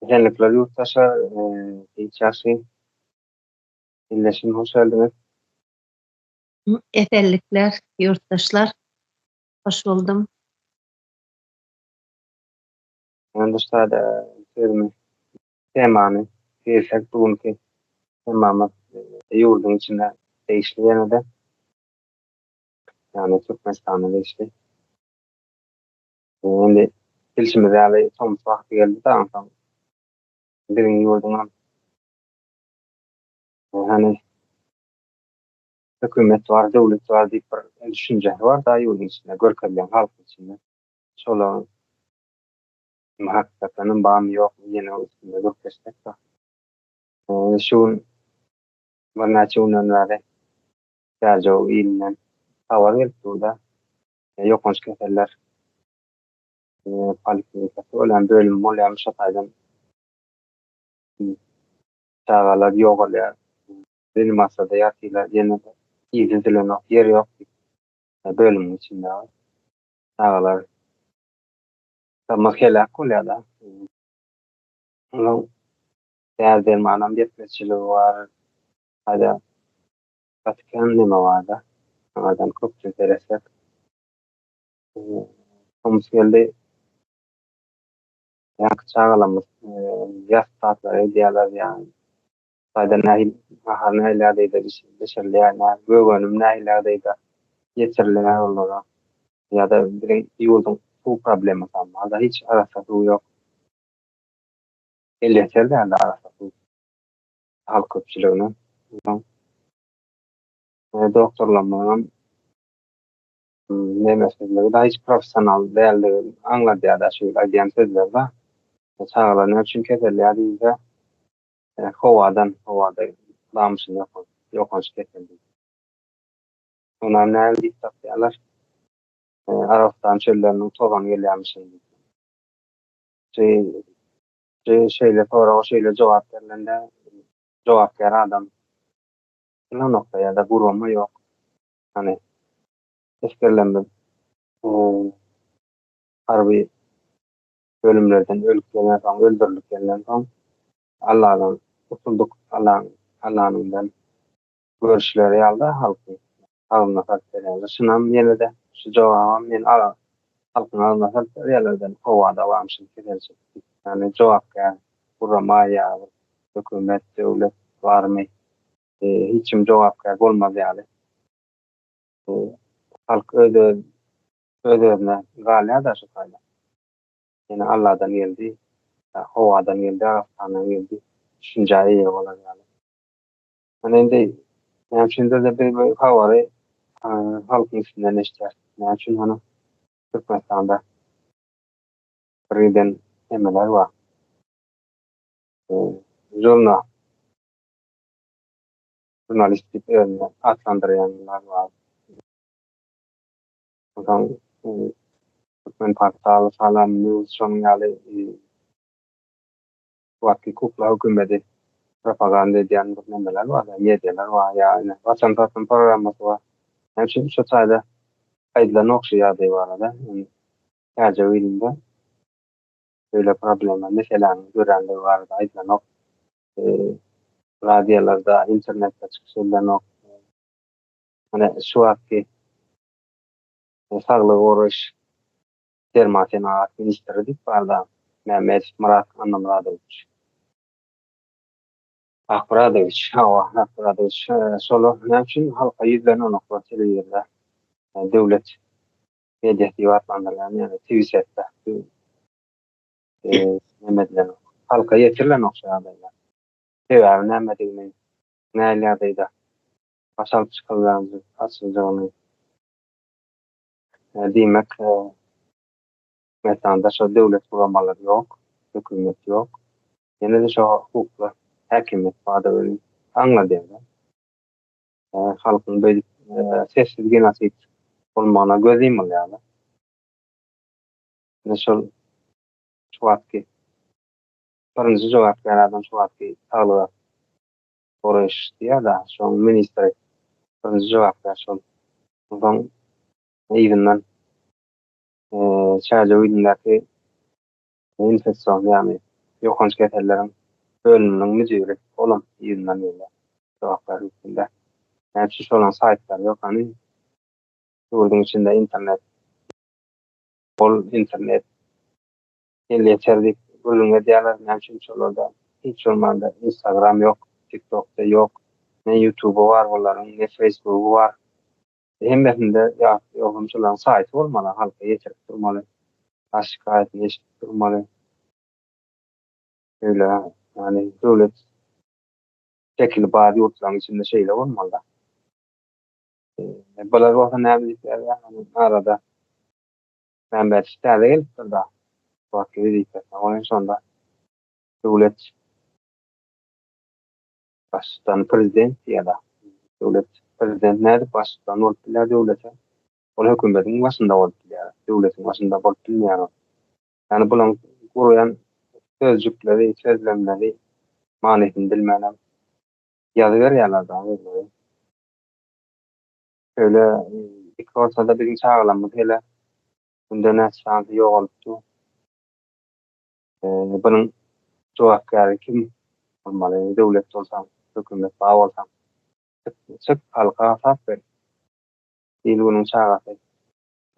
Esenlikler yurttaşlar, siyasi birleşim hoş geldiniz. Esenlikler, yurttaşlar, hoş buldum. Yurttaşlar da terimi temany girsek bugünkü temamız yurdun içinde değişti yine de. Yani Türkmenistan'da değişti. Şimdi ilçemiz yani son vakti geldi tamam. Birinci yurdundan hani hükümet var, devlet var deyip bir düşünce var da yurdun içinde, görkemleyen halk içinde. Şoların hakikaten bağımı yok, yine üstünde gökleştik var. Şu varnaçı unanları tercih ilinden hava verip burada yokunç keseller poliklinikası olan bölüm olan şataydan çağalar yok oluyor. Benim masada yatıyla yine de izledilen o yer yok. Bölümün içinde var. Çağalar tamam helak oluyor da. Onun değer manam yetmezçiliği var. Hadi Vatikan neme var da. Oradan çok interesler. Komus geldi. Yak çağalamız. Yaz tatları diyorlar yani. Hadi nahil ahana iladeydi dışarıda yani. Gögönüm nahiladeydi. Yeterliler olur. Ya da direkt yurdun su problemi ama da hiç arasa su yok. Yeterli yani arasa su. Halk köpçülüğünün. Doktorlamanın ne meseleleri da hiç profesyonel değerli anladı ya da şöyle diyen sözler de çağlarına çünkü keserler de havada bağımsız yok hoş kesildi. Onlar ne elde istiyorlar? Araftan çöllerinin tovan geliyormuşsun. Şey, şeyle sonra o şeyle cevap verilen cevap veren adam o noktaya da vurulma yok. Hani eskerlenme harbi bölümlerden ölüp gelen son, öldürülüp gelen son Allah'dan kutulduk, Allah'ın görüşleri aldı halkı. Alınma fakirlerle. Şunam yine de şu cevabım yine halkın alınma fakirlerden kovada varmışım giderecek. Yani cevap yani kurama ya hükümet, devlet var mı? Hiçim cevap olmaz yani. E, Halk ödevine galiba da şu kayda. Yani Allah'dan geldi, havadan geldi, Arap'tan geldi. Düşünceyi iyi olan yani. Hani de yani şimdi de bir havarı halkın içinden ister. Yani çünkü hani Türkmenistan'da birden emeler var. E, Jurna, jurnalistik önüne adlandıranlar var. Ondan Türkmen portalı falan news şonun yani vakti kukla hükümeti propaganda ediyen bir nemeler var. Medyalar var yani. Vatandaşın programması var. Yani şimdi şu sayede kayıtlarını okşuyor diye var da. Yani sadece öyle böyle problemler mesela gören de var da kayıtlarını radyolarda, internette çıkışlarını hani şu vakti sağlık uğraş dermatine ait ministerlik var da Mehmet Murat Anamradoviç. Akbaradoviç, solo ne için halka yüzlerine nokta televizyon devlet medya divatlandırılan yani TVS'de Mehmet'le halka yetirilen nokta adaylar. Sever Mehmet'in ne adayda basal çıkılanı asılacağını demek mesela şu devlet kuramaları yok, hükümet yok. Yine de şu hukukla hakimiyet vardı anladı. Halkın böyle sessizliği nasıl olmana gözüm yani. Nasıl şu vakti birinci cevap veren şu vakti sağlığı uğraş diye da şu ministri birinci cevap ver şu ondan evinden sadece ürünlerdeki enfeksiyon yani ýokanç ketellerin bölüminiň müdiri bolam ýygynyň ýyla jogaplar üstünde. Näçe şolan saytlar ýok hany. Şurduň içinde internet, bol internet, geçerlik bölümge diýerler, näçe şolarda hiç olmanda Instagram ýok, TikTok'da ýok, ne YouTube'u bar bolaryň, ne Facebook'u bar. Hemmesinde ýok şolan sayty bolmaly, halka ýetirip durmaly, aşykaýetini eşitip durmaly. Öyle yani döwlet şekil bady ýurtlaryň içinde şeýle bolmaly. Bular bolsa nämelikler ýani arada menbäçlikler gelip durda. Wagty diýip, onuň sonda döwlet başdan prezident ýa-da döwlet prezident näde başdan bolup bilýär döwlete. Ol hökümetiň başynda bolup bilýär, döwletiň başynda bolup bilýär. Yani bulan guryan sözcükleri, sözlemleri manysyn bilmänem ýazyber ýalardan öyle. Öyle iki ortada birini çağılanmak hele bunda näçe şansy ýok bolupdy. Bunun jogapkary kim bolmaly? Döwlet bolsa, hökümet bolsa. Çık halka hasap ber. Bunun çağatı.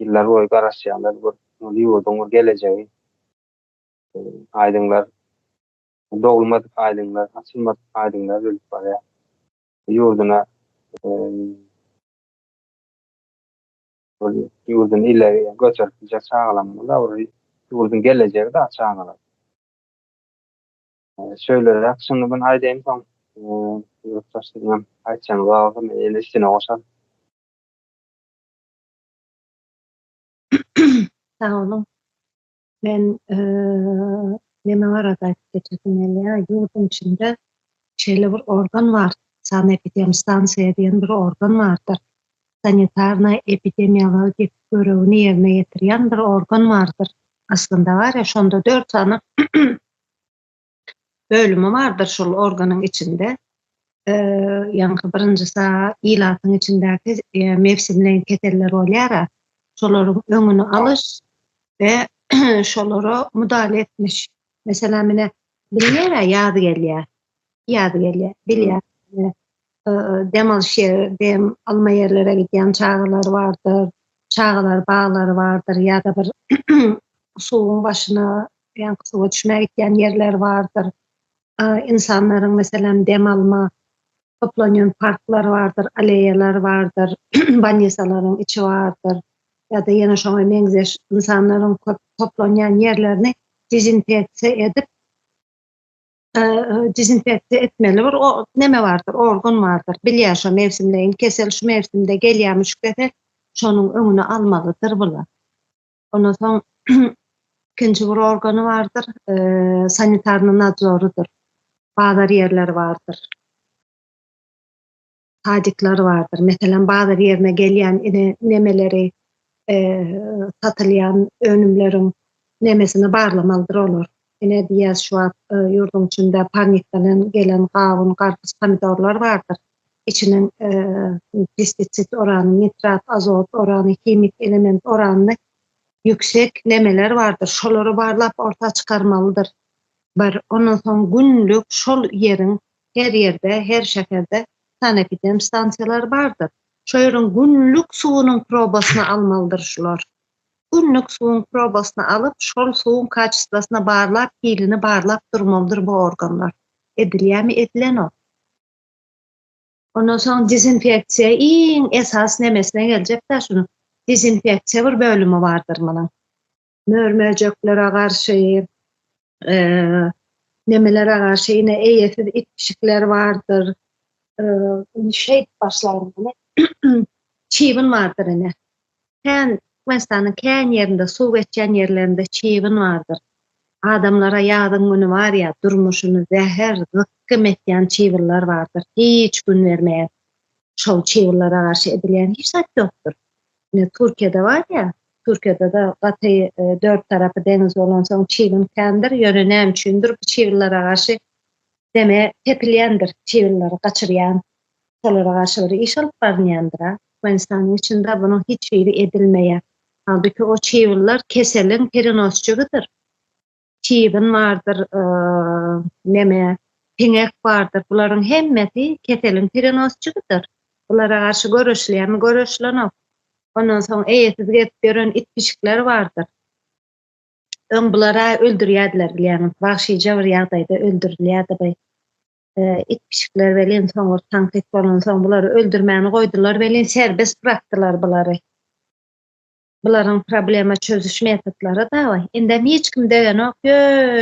Ýyllar boýy garaşýanlar bu ýurduň gelejegi. Aýdyňlar, dogulmadyk aýdyňlar, açylmadyk aýdyňlar ölüp barýar. Ýurduna ýurdun ileri göçerip çağılanmalar, ýurdun gelejegi de açaňalar. Şöyle şimdi ben aýdym soň ýurtdaşlarym aýtjan wagtym elesine goşar. Sağ olun. Ben neme arada geçirdim ya, yurdun içinde şeyle bir organ var. Sanepidem stansiya diýen bir organ vardır. Sanitarna epidemiologik görevini yerine getirýän bir organ vardır. Aslında var ya, şonda 4 tane bölümü vardır şol organın içinde. Yankı birincisi ilatyň içindäki mevsimlen keteller bolýar. Şolaryň öňüni alyş ve şolary müdahale etmiş. Mesela mine bilýär ýady gelýär. Bilýär. Dem alış ýeri, dem alma ýerlere gidýän çağılar vardır. Çağılar, bağlary vardır ýa-da bir suwun başyna, ýa-ni suwa düşmäge gidýän ýerler vardır. İnsanlaryň meselem dem alma toplanýan parklar vardır, aleýalar vardır, banýysalaryň içi vardır. Ya da yana şoňa meňzeş insanlaryň köp toplanýan ýerlerini dezinfeksiýa edip dezinfeksiýa etmeli bir o neme vardır, organ vardır. Bilýär şo mevsimlerin kesel şu mevsimde gelýär müşkete şonuň öňüni almalydyr bular. Ondan soň ikinji bir organy vardır, sanitarny nadzorudur. Bazar ýerler vardır. Tadiklar vardır. Meselen bazar ýerine gelýän nemeleri satylýan önümleriň nemesini barlamalydyr olur. Ine diýär şu ýurdun içinde parnikden gelen gawun, garpyz, pomidorlar vardır. İçiniň pestisit orany, nitrat, azot orany, kimik element orany yüksek nemeler vardır. Şolary barlap orta çykarmalydyr. Ondan soň günlük şol ýeriň her ýerde, her şäherde sanepidem stansiýalar bardır. Şo ýeriň günlük suwunyň probasyny almalydyr şular. Günlük suwuň probasyny alyp, şol suwuň kaçystysyna barlap, pilini barlap durmalydyr bu organlar. Edilýärmi? Edilen o. Ondan soň dezinfeksiýa iň esas nemesine geljek-de şunu. Dezinfeksiýa bir bölümi bardyr munyň. Mörmöjeklere garşy, nemelere garşy ine eýesiz itpişikler vardır. Şey başlarında çiğvin vardır ine. Mesleğinin kän yerinde, suw geçen yerlerinde çiğvin vardır. Adamlara ýadyň güni var ya, durmuşyny zäher, zıkkım etýän çiğvinler vardır. Hiç gün vermeýär. Şol çiğvinlere garşy edilýän hiç zat ýokdur. Türkiýede var ya, Türkiýede de gaty 4 tarapy deniz bolan soň çiğvin kändir, ýöne näme üçindir bu çiğvinlere garşy deme tepilýändir, çiğvinleri gaçyrýan. Şolara garşy bir iş alyp barýandyr. Türkmenistan'ın içinde bunun hiç biri edilmeýär. Halbuki o çiğvinler keseliň perinosçugydyr. çiğbin vardır, neme, piňek bardyr. Bularyň hemmeti ketelin perinosçugydyr. Bulara garşy görüşleýärmi görüşlenok. Ondan soň eýesiz getip gören it pişikler bardyr. Bulara öldürýärdiler bilýäňiz. Wahşyja bir ýagdaýda öldürilýärdi. It pişikler bilen soňra tanqid bolan soň bulary öldürmäni goýdular bilen serbest bırakdylar bulary. Bularyň problema çözüş metodlary da var. Inde hiç kim degen ok,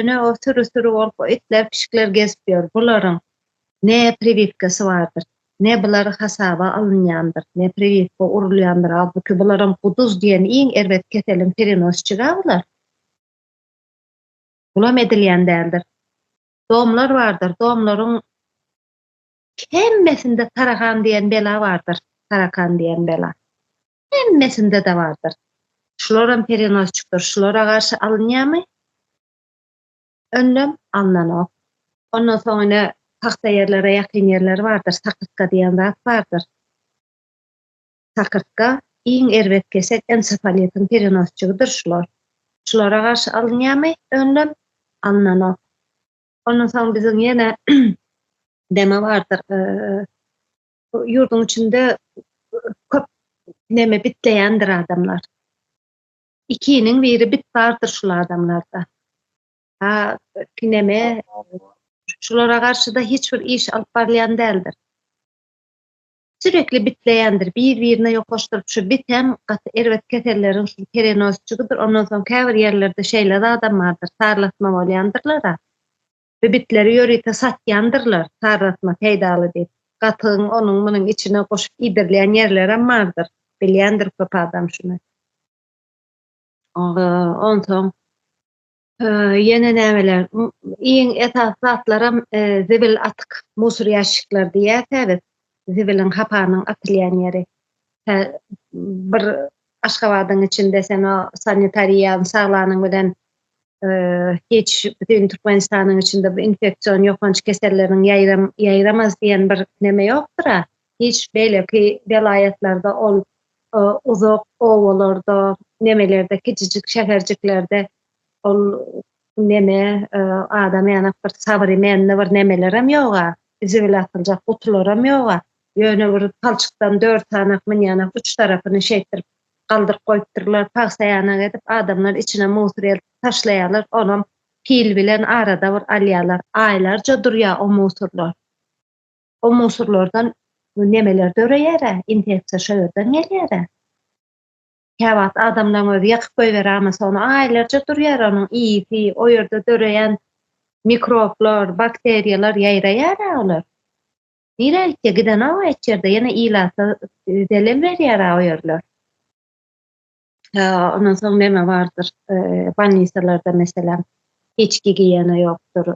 ne o sürü bolup itler pişikler gezip ýör. Bularyň ne privivkasy bardyr, ne bulary hasaba alınýandyr, ne privivka urulýandyr. Halbuki bularyň guduz diýen iň erbet keselin perinosçuga bular. Bulam edilýän däldir. Domlar bardyr. Domlaryň hemmesinde tarakan diýen bela bardyr. Tarakan diýen bela. Hemmesinde de bardyr. Şolaryň perinosçukdur. Şolara garşy alınýarmy? Önlem alnanok. Ondan soňra taxta ýerlere ýakyn ýerler bardyr. Sakırtka diýen zat bardyr. Sakırtka iň erbet kesek ensefalityň perinosçugydyr şolar. Şolara garşy alınýarmy? Önlem alnanok. Ondan soň biziň ýene deme bardyr. Ýurdun içinde köp neme bitleýändir adamlar. İkiniň biri bit bardyr şol adamlarda. Neme şolara garşy da hiç bir iş alyp barýan däldir. Sürekli bitleýändir. Bir-birine ýoklaşdyryp şu bitem gaty erbet kesellerin şu perinosçugydyr. Ondan soň käbir ýerlerde şeýle adam bardyr. Sarlatma bolýandyrlar. Ve bitleri ýörite satýandyrlar. Sarlatma peýdaly diýip. Gatyň onuň munyň içine goşup idirleýän ýerler hem bardyr. Bilýändir köp adam şunu. Ondan soň ýene nämeler? Iň esas zatlaram zibil atyk, musur ýaşyklar diýäsäz. Zibilin hapanyň atylýan ýeri. Bir Aşgabatyň içinde sen o sanitariýa saglanyň bilen hiç bütün Türkmenistan'ın içinde bir infeksiyon yokanç kesellerin yayramaz diyen bir neme yoktur. Hiç böyle ki velayetlarda uzak ovalarda, nemelerde, küçücük şehirciklerde neme adam yanak bir sabri menne bir nemelerem yoga. Zivil atılacak kutularım yoga. Yöne bir palçıktan 4 tanak mın yanak 3 tarafını şeytirip kaldırıp koyuptırlar, paksayanak edip adamlar içine musur taşlayalar, onun pil bilen arada bir alyalar, aylarca durýar o musurlar. O musurlardan nemeler döreýär, infeksiýa şöýerden gelýär. Käwat adamlaryň özi ýakyp goýber, ama sonra aylarca durýar onun iýi, o ýerde döreýän mikroplar, bakteriýalar ýaýraýar olar. Direkt giden o ýerde ýene ilata delem berýär o ýerler. Ondan soň neme bardyr? Bannisalarda meselem hiç gigiýene ýokdur.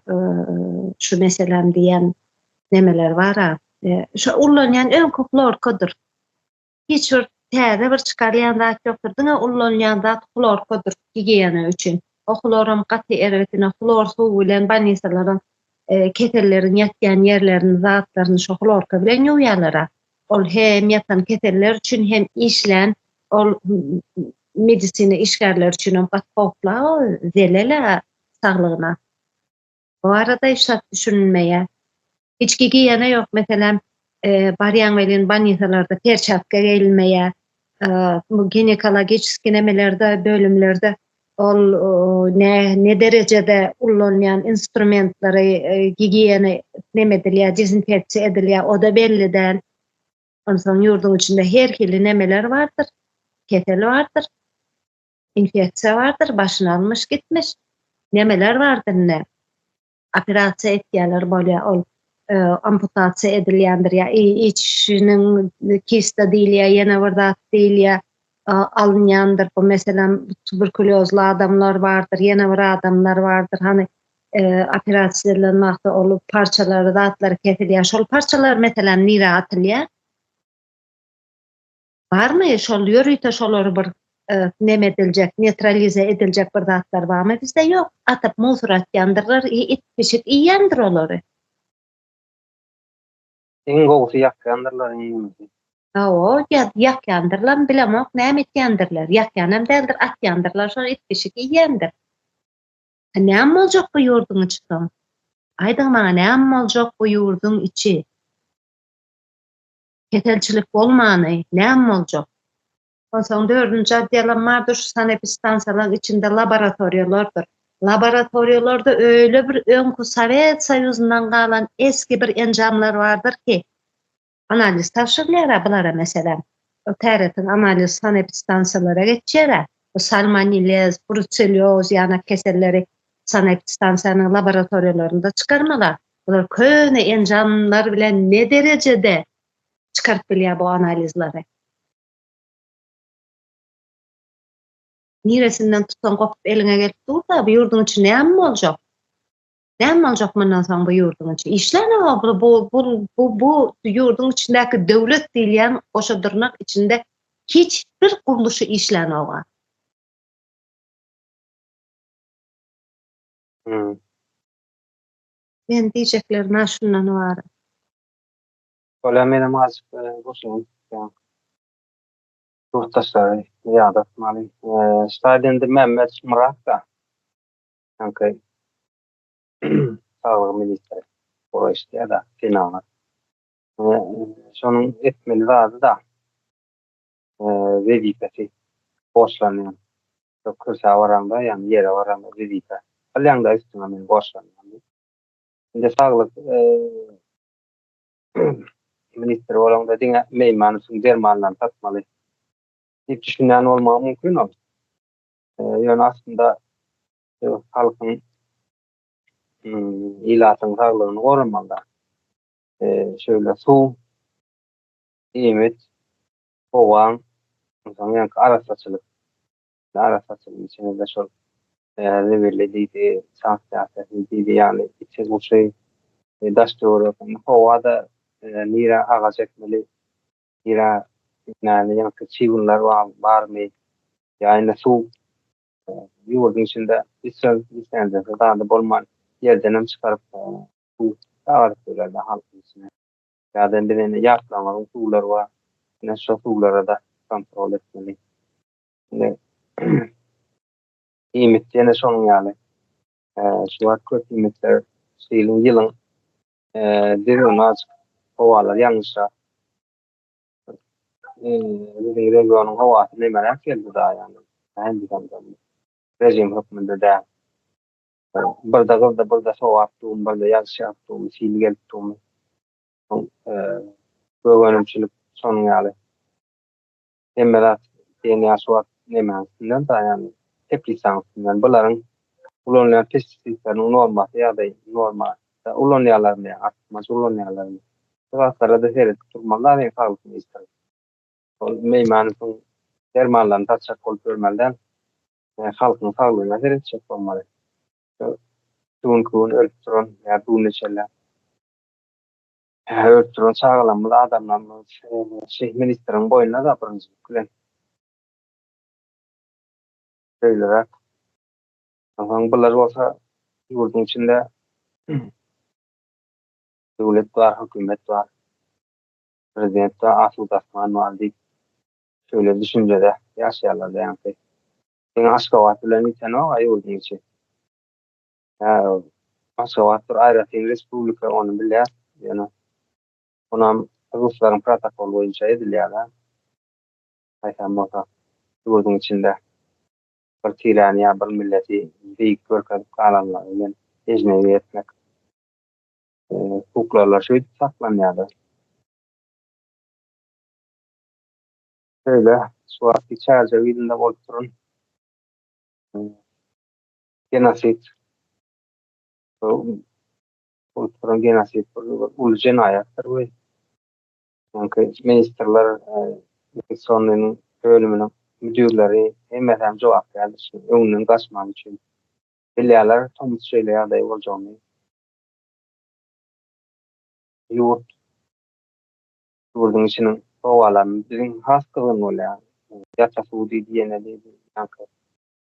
Şu meselem diýen nemeler bar. Şu ullanýan öň klorkodur. Hiç bir täze bir çykarýan zat ýokdur. Diňe ullanýan zat klorkodur gigiýene üçin. O klorum gaty erbetine klor suw bilen bannisalaryň kesellerin ýatýan ýerlerini, zatlaryny şu klorka bilen ýuwýarlar. Ol hem ýatan keseller üçin hem işlen, ol medisine işgärler üçin hem gatpopla zelele saglygyna. Bu arada işat düşünilmeýär. Hiç gigiýene ýok. Meselem barýan bilen bannisalarda perçapka geýilmeýär. Bu ginekologik nemelerde, bölümlerde ol ne derecede ullanýan instrumentlary gigiýene nemedilýär, dezinfeksiýa edilýär, o da belli däl. Ondan soň ýurdun içinde her hili nemeler bardyr. Kesel bardyr. Infeksiýa bardyr, başyny almış gitmiş. Nemeler bardyr ne? Operasiýa etýärler bolýar, ol amputasiýa edilýändir ýa içiniň kista diýilýär, ýene bir zat diýilýär, alınýandyr. Bu meselem tuberkulozly adamlar bardyr, ýene bir adamlar bardyr. Hani operasiýalanmakda olup parçalary, zatlary kesilýär. Şol parçalar meselem nire atylýar? Barmy şol ýörüýte şolary bir neme ediljek, neutralize ediljek bir zatlar barmy? Bizde ýok. Atyp musur atýandyrlar, it pişik iýendir olary. Eň gowsy ýakýandyrlar iňimizi. O ýakýandyrlar, bilemok näme etýändirler. Ýakýan hem däldir, atýandyrlar, şol it pişik iýendir. Näme boljak bu ýurduň içinden? Aýdyň maňa näme boljak bu ýurduň içi? Ketelçilik bolmany, näme boljak? Onsoň 4-nji addiýalanmadyr şu sanepistans içinde laboratoriýalardyr. Laboratoriýalarda öýle bir öňkü Sowet Soýuzundan galan eski bir enjamlar bardyr ki, analiz tapşyrylýar bulara meselem. O täretin analiz sanepistansiýalara geçýär. Bu salmonellez, brucelloz ýa-ni keselleri sanepistansiýanyň laboratoriýalarynda çykarmalar. Bular köne enjamlar bilen ne derejede çykaryp bilýär bu analizleri. Niresinden tutsan gopup eline gelip durda bu ýurduň içi näme boljak? Näme boljak mundan soň bu ýurduň içi? İşläne bu ýurduň içindäki döwlet diýilýän oşa dyrnak içinde hiç bir guruluşy işlänýär. Men diýjeklerim şundan bar. Ola menem azık boşum. Yurttaşlar ýa-da mali stadionda Mehmet Murat da sanki sağlyk ministri o işte da final. Şonuň etmeli zady da wezipesi boşlanýan. Kırsa waranda ýa-ni ýere waranda wezipe. Alýanda üstüne men boşlanýan. Inde sağlyk ministri bolanda diňe meýmanysyň dermanlaryny tatmaly. Hiç düşünýän bolmagy mümkin ol. Ýöne aslında halkyň ilatyň saglygyny goramaly. Şöyle suw, iýmit, howa, soňra arasaçylyk. Arasaçylyk içinde şol lebirli diýdi, sansiýasiýa diýdi, ýani içe guşy daşdöwre, howada nira agaç ekmeli, nira ýani çygunlar barmy, ýani suw ýurduň içinde islense da bolman ýerden çykaryp suw dagaryp berýärler halkyň içine. Ýa-da birine ýatlamagyň suwlar bar. Näme şu suwlara da kontrol etmeli. Iýmit ýene şonuň ýaly. Şu köp iýmitler ýylyň derewnaç howalar ýalňyşa regionyň howasy nämeler keldi da ýani. Rejim hökmünde de birde sow atdym, birde ýagşy atdym, sil geldim. Göwönümçilik şonuň ýaly. Emmelat ýene şuwat nämäsinden da ýani teplisansyň bularyň ulanýan pestisidleriň normasy ýa-da norma ulanýarlaryny atma ulanýarlaryny wagtlara da seret turmalar ýa saglyk isler. Ol meýmanysyň dermanlaryny tatşak bolup bermelden halkyň saglygyna seret çekmeli. Tuğun ölüp duran ýa duny çeller. Ölüp duran çağlamly adamlar şeýle ministriň boýuna da birinji gülen. Şeýle bular bolsa ýurduň içinde döwlet bar, hökümet bar, prezident bar, Asuda Asman bar diýip şöyle düşünjede ýaşaýarlar ýa-ni. Aşgabat bilen ýeten o ýurduň içi. Aşgabat bir aýratyn respublika ony bilýär. Ýani onam Ruslaryň protokol boýunça edilýär. Aýsam bolsa ýurduň içinde bir tilany ýa bir milleti beýik görkezip galanlar bilen ejnebi etmek. Hukuklarla şöyle saklanýardy. Şöyle suwatly çarja ýylynda bolup duran genosit bolup duran genosit ulu jenaýatdyr bu. Ministrler sonlyň bölüminiň müdürleri hemmetem jogap berdi. Öňünden gaçmak üçin bilýärler, tomuz şeýle ýagdaý boljany. Ýurduň içiniň howalaryny biziň hastalygyny bolýar. Ýata suw diýene diýdi.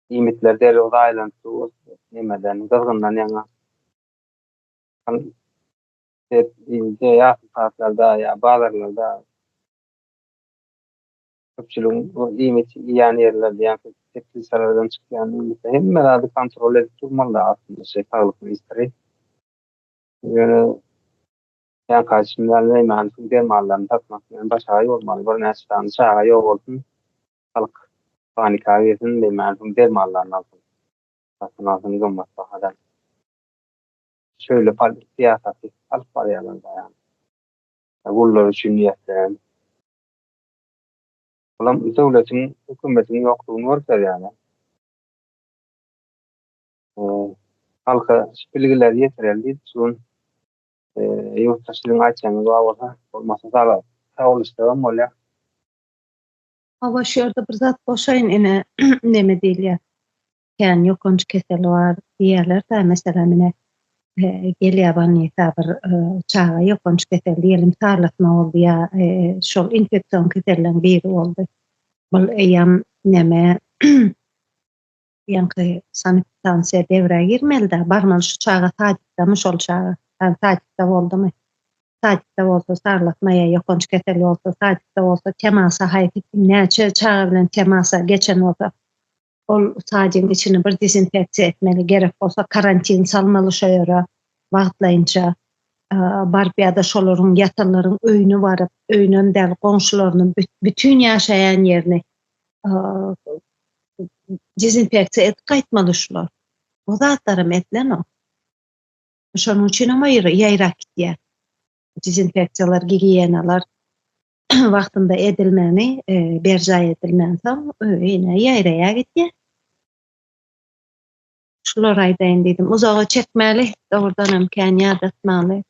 Iýmitler derewde aýlanýar, nemeden gazgyndan ýaňa. Ýa-da bazarlarda köpçülüğün o ýmeti ýany ýerlerde ýa-da tekil sarardan çykýan hemmelerde kontrol edip durmaly aslında sağlıkly istiri. Ýöne ýa karşymda näme dermanlaryny tapmak bilen başga ýolmaly. Bir näçe çağa ýok bolsun. Halk panika girsin diýmän dermanlaryny alsyn. Satyn alsyn gymmat bahadan. Şöyle siyasatı alyp barýarlar ýa-ni. Gullar üçin ýetden. Ulam döwletiň, hökümetiň ýoklugyny görýär ýa-ni. Halka bilgiler ýetirildi, şol ýurtdaşlygyň aýtjagyny bolsa, bolmasa da sağoluşdurma bolýar. Hava şu ýerde bir zat boşaýyn ene näme diýilýär? Yani ýokanç keseli bar diýerler-de meselem ine gelýär bir çağa ýokanç kesel diýelim sarlatma boldy ýa şol infeksion keselleriň biri boldy. Bul eýam näme ýa-ni sanitatsiýa dewre girmeli-de barmaly şu çağa taýdykdamy şol çağa taýdykda boldymy? Taýdykda bolsa sarlatma ýa ýokanç kesel bolsa taýdykda bolsa temasa haýyp näçe çağa bilen temasa geçen bolsa ol sadyň içini bir dezinfeksiýa etmeli, gerek bolsa karantin salmaly şo ýere wagtlaýynça barp ýa-da şolaryň ýatanlaryň öýüne baryp, öýünden däl goňşularynyň bütün ýaşaýan ýerini dezinfeksiýa edip gaýtmaly şular. O zatlarym etlen o. Şonuň üçin ama ýaýrak gitýär. Dezinfeksiýalar, gigiyenalar wagtynda edilmeli, berjay edilmeli, öýüne ýaýraýa gitýär. Şular aýdaýyn diýdim. Uzağa çekmeli, dogrudan hem kän ýadatmaly.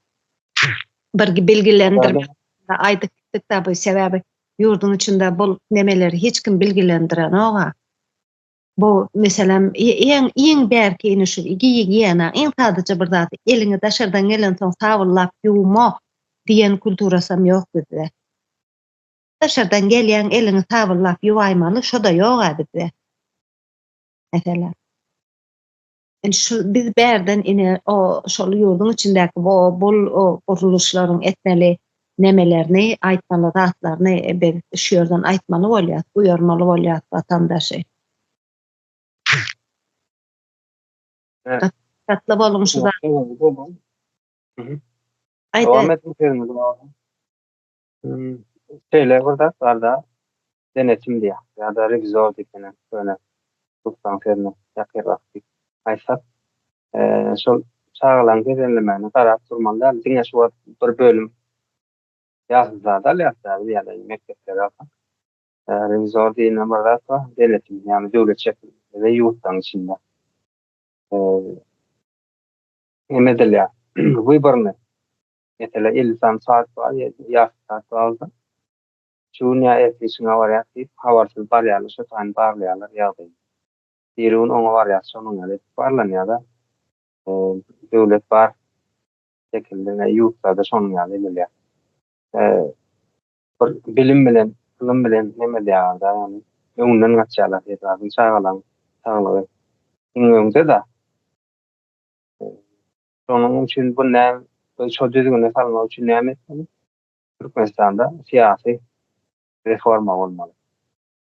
Bir bilgilendirme aýdykda bu sebäbi ýurdun içinde bol nemeleri hiç kim bilgilendiren oga. Bu meselem iň bärki ine şu giyana sadece bir zat eliňe daşardan gelen soň sabullap ýuwma diýen kulturasam ýok bizde. Daşardan gelýän eliňi sabullap ýuwaýmaly, şo da ýok bizde. Mesela şu biz bärden ine o şol ýurdun içindäki bol o guruluşlaryň etmeli nemelerini aýtmaly, zatlaryny şu ýerden aýtmaly bolýar, uýarmaly bolýar watandaşy. Tatlı bolun şu da. Devam etmek şeyler burada da denetim diye ya da revizor dikene böyle tutsan ferme yakırraktik. Aysat şol çağılan gezenlemeni taraf durmalılar. Diňe şu bir bölüm yazılarda ya da mektepler alsak. Revizor diýene barada denetim yani döwlet şeklinde ve ýurtdan içinde. Emedilýär. Wyborny. Mesela 50 saat var ya saat aldı. Şunya etişine variatif havarsyz barýarly şu taýyn barlaýarlar ýagdaý. Dirun oňa variasiýonyň alet barlanýar da. Döwlet bar şekilde ýurtlarda şonuň ýaly edilýär. Bilim bilen, kılym bilen neme diýär da ýani öňünden gaçýarlar ýa-da çağalan sağlagy. Öňünde da şonuň üçin bu näme şol düzgün salmak üçin näme etmeli? Türkmenistanda siyasi reforma bolmaly.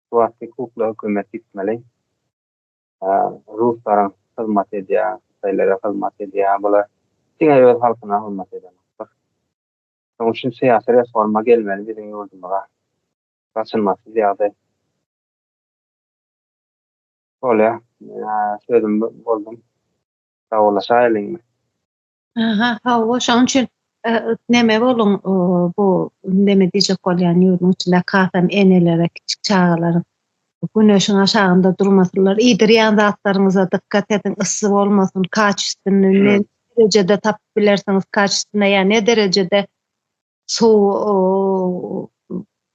Suwatly hukukly hökümet gitmeli. Ruhlara hyzmat edýär, saýlara hyzmat edýär, bular diňe ýöl halkyna hyzmat edýär. Şonuň üçin siyasi reforma gelmeli biziň ýurdumyza. Gaçynmasy ýagdaý. Bolýar. Sözüm boldum. Sag olaşaýlyňmy? Aha, hawa şonuň üçin neme bolun bu neme diýjek bolýan ýurdun içinde kasam enelere, kiçik çağalara güneşin aşağında durmasylar, ýan zatlaryňyza dikkat edin, ıssy bolmasyn, kaçysyny ne derejede tapyp bilersiňiz, kaçysyna ýa ne derejede sow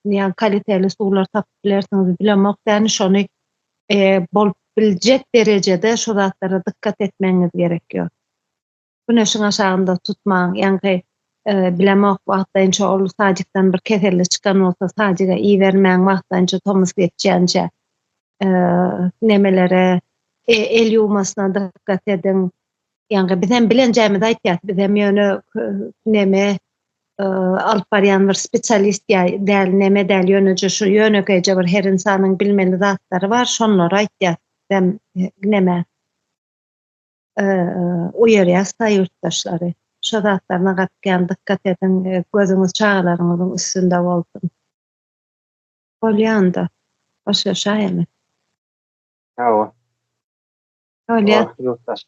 ýa kaliteli suwlar tapyp bilersiňiz bilemek ýani şonu bolup biljek derejede şu zatlara dikkat etmeňiz gerekýär. Güneşin aşağında tutmaň, ýani bilemek wagtynça ol sajykdan bir keselle çykan bolsa sajiga iýermäň wagtynça tomuz geçýänçe nemelere el ýuwmasyna dikkat edin. Ýani bizem bilenjämiz aýtýar, bizem ýöne neme alıp barýan bir spesialist däl neme däl ýönüje şu ýönekeje bir her insanyň bilmeli zatlary bar, şonlara aýtýar. Dem neme uyarýas da ýurtdaşlary. Şo zatlaryna gatgan dikkat edin, gözüňiz çagalaryňyzyň üstünde bolsun. Bolýanda. Başga şaýmy? Hawa. Bolýar. Yurttaş.